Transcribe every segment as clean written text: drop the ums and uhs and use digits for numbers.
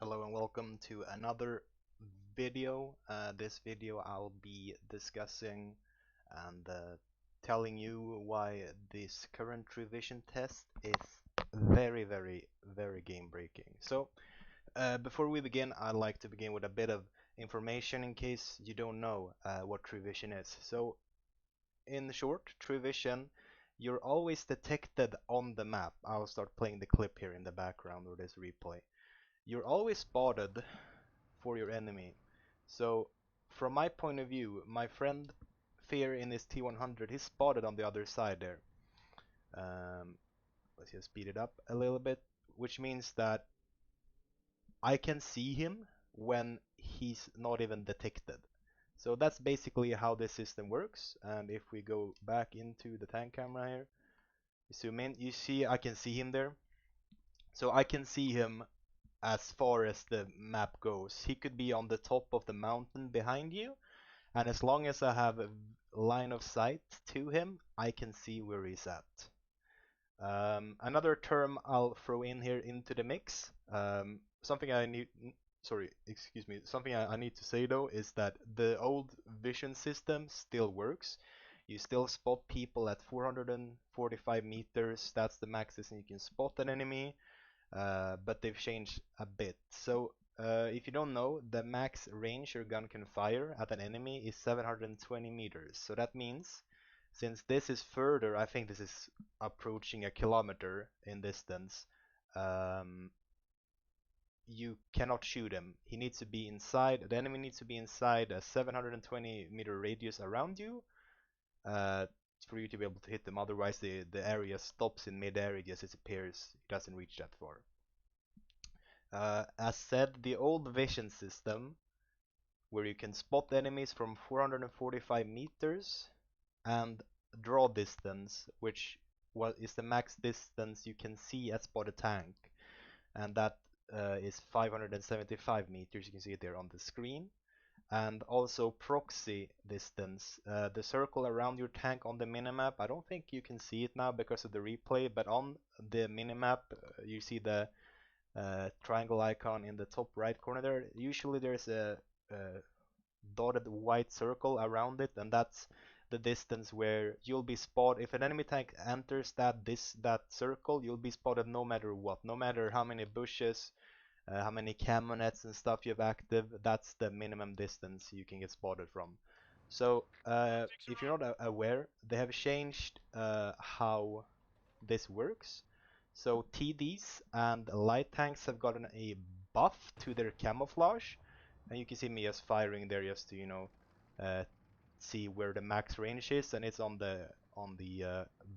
Hello and welcome to another video. This video I'll be discussing and telling you why this current revision test is very game breaking. Before we begin, I'd like to begin with a bit of information in case you don't know what revision is. In short, revision, you're always detected on the map. I'll start playing the clip here in the background or this replay. You're always spotted for your enemy. So from my point of view, my friend Fear in his T100, he's spotted on the other side there. Um, let's just speed it up a little bit, which means that I can see him when he's not even detected. So that's basically how this system works. And if we go back into the tank camera here, zoom in, you see I can see him there. So I can see him as far as the map goes. He could be on the top of the mountain behind you, and as long as I have a line of sight to him, I can see where he's at. Another term I'll throw in here into the mix, something I need, sorry, excuse me, something I need to say though is that the old vision system still works. You still spot people at 445 meters, that's the max distance you can spot an enemy. But they've changed a bit. If you don't know, the max range your gun can fire at an enemy is 720 meters. So that means, since this is further, I think this is approaching a kilometer in distance, um, you cannot shoot him. He needs to be inside, the enemy needs to be inside a 720-meter radius around you uh, for you to be able to hit them. Otherwise, the area stops in mid-air, it just disappears, it doesn't reach that far. As said, the old vision system, where you can spot enemies from 445 meters, and draw distance, which is the max distance you can see a spotted tank, and that is 575 meters. You can see it there on the screen. And also proxy distance, the circle around your tank on the minimap. I don't think you can see it now because of the replay, but on the minimap, you see the triangle icon in the top right corner there. Usually there's a dotted white circle around it, and that's the distance where you'll be spotted. If an enemy tank enters that circle, you'll be spotted no matter what, no matter how many bushes, how many camo nets and stuff you have active. That's the minimum distance you can get spotted from. If you're not aware, they have changed how this works. So TDs and light tanks have gotten a buff to their camouflage, and you can see me just firing there just to uh, see where the max range is, and it's on the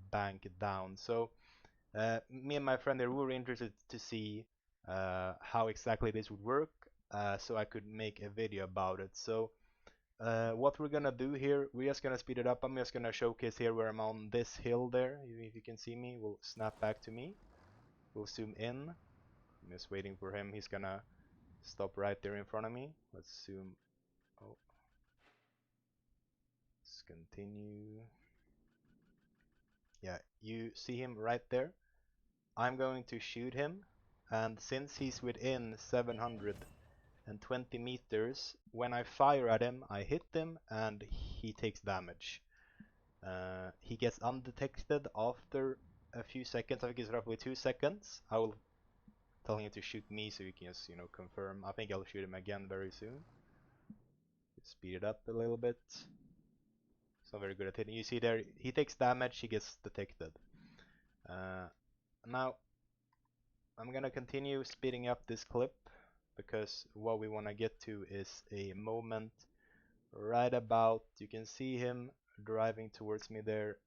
bank down. Me and my friend there, we were interested to see how exactly this would work, so I could make a video about it. What we're gonna do here, we're just gonna speed it up. I'm just gonna showcase here where I'm on this hill there. If you can see me, we'll snap back to me. We'll zoom in. I'm just waiting for him. He's gonna stop right there in front of me. Let's zoom. Oh, let's continue. Yeah, you see him right there. I'm going to shoot him, and since he's within 720 meters, when I fire at him, I hit him and he takes damage. He gets undetected after a few seconds. I think it's roughly 2 seconds. I will tell him to shoot me so you can just, confirm. I think I'll shoot him again very soon. Speed it up a little bit. He's not very good at hitting. You see there, he takes damage, he gets detected. Now, I'm gonna continue speeding up this clip because what we want to get to is a moment right about, you can see him driving towards me there.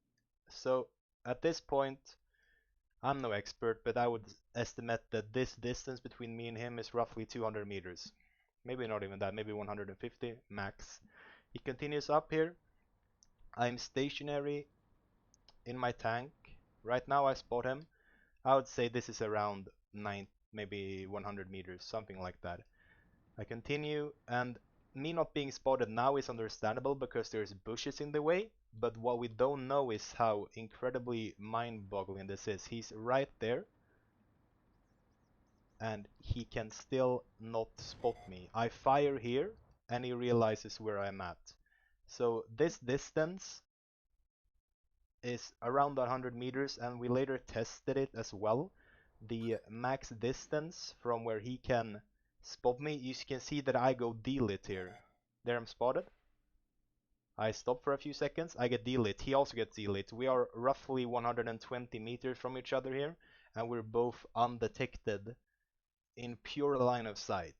So at this point, I'm no expert, but I would estimate that this distance between me and him is roughly 200 meters. Maybe not even that, maybe 150 max. He continues up here. I'm stationary in my tank. Right now I spot him. I would say this is around 9, maybe 100 meters, something like that. I continue, and me not being spotted now is understandable because there's bushes in the way, but what we don't know is how incredibly mind-boggling this is. He's right there, and he can still not spot me. I fire here, and he realizes where I'm at. So this distance is around 100 meters, and we later tested it as well. The max distance from where he can spot me, you can see that I go D-lit here. There I'm spotted. I stop for a few seconds, I get D-lit. He also gets D-lit. We are roughly 120 meters from each other here, and we're both undetected in pure line of sight.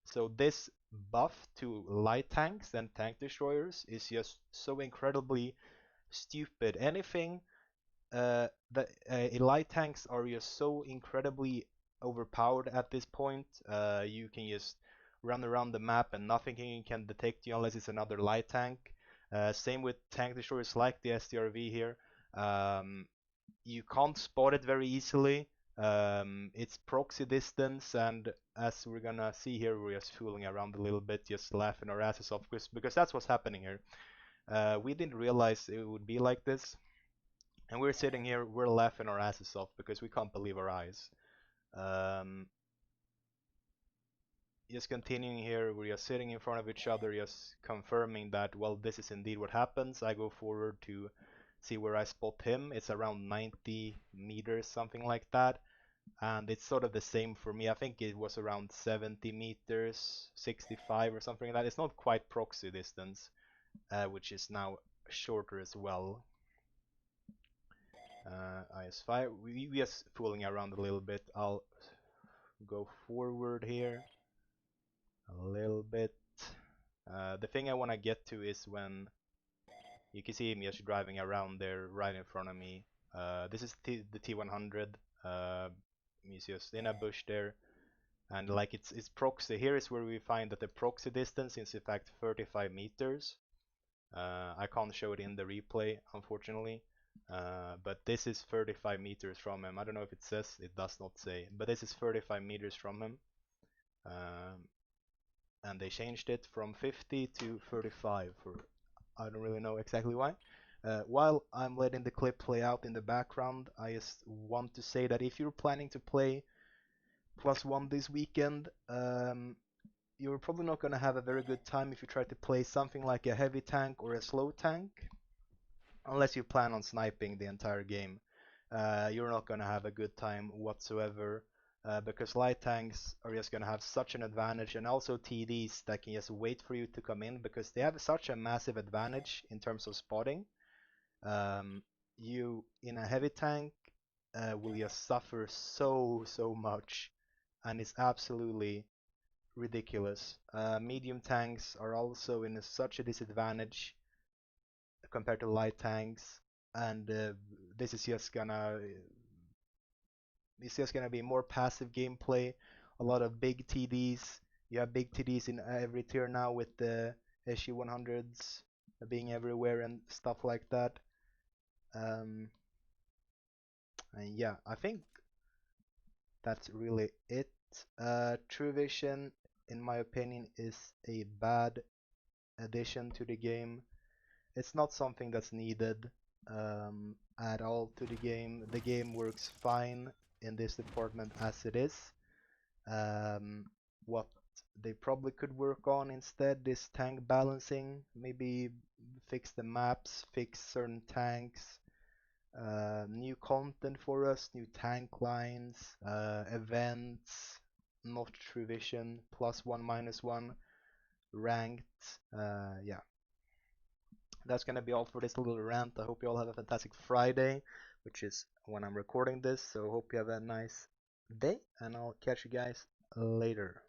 So this buff to light tanks and tank destroyers is just so incredibly stupid. Anything light tanks are just so incredibly overpowered at this point. You can just run around the map and nothing can detect you unless it's another light tank. Same with tank destroyers like the STRV here. You can't spot it very easily. It's proxy distance, and as we're gonna see here, we're just fooling around a little bit, just laughing our asses off, because that's what's happening here. We didn't realize it would be like this. And we're sitting here, we're laughing our asses off because we can't believe our eyes. Um, just continuing here, we're just sitting in front of each other, just confirming that, well, this is indeed what happens. I go forward to see where I spot him. It's around 90 meters, something like that. And it's sort of the same for me. I think it was around 70 meters, 65 or something like that. It's not quite proxy distance, which is now shorter as well. IS5. We just fooling around a little bit. I'll go forward here a little bit. The thing I want to get to is when you can see him just driving around there right in front of me. This is the T100. He's just in a bush there, and like it's proxy. Here is where we find that the proxy distance is in fact 35 meters. I can't show it in the replay, unfortunately. But this is 35 meters from him. I don't know if it says, it does not say, but this is 35 meters from him. And they changed it from 50 to 35 for, I don't really know exactly why. While I'm letting the clip play out in the background, I just want to say that if you're planning to play +1 this weekend, you're probably not going to have a very good time if you try to play something like a heavy tank or a slow tank, unless you plan on sniping the entire game. You're not going to have a good time whatsoever, because light tanks are just going to have such an advantage, and also TDs that can just wait for you to come in because they have such a massive advantage in terms of spotting. You in a heavy tank will just suffer so much, and it's absolutely ridiculous. Medium tanks are also in such a disadvantage compared to light tanks, and this is just gonna be more passive gameplay, a lot of big TDs. You have big TDs in every tier now with the SG100s being everywhere and stuff like that. And yeah, I think that's really it. True Vision, in my opinion, is a bad addition to the game. It's not something that's needed at all to the game. The game works fine in this department as it is. What they probably could work on instead is tank balancing. Maybe fix the maps, fix certain tanks, new content for us, new tank lines, events, not True Vision, +1, -1, ranked. Yeah, that's gonna be all for this little rant. I hope you all have a fantastic Friday, which is when I'm recording this. So hope you have a nice day, and I'll catch you guys later.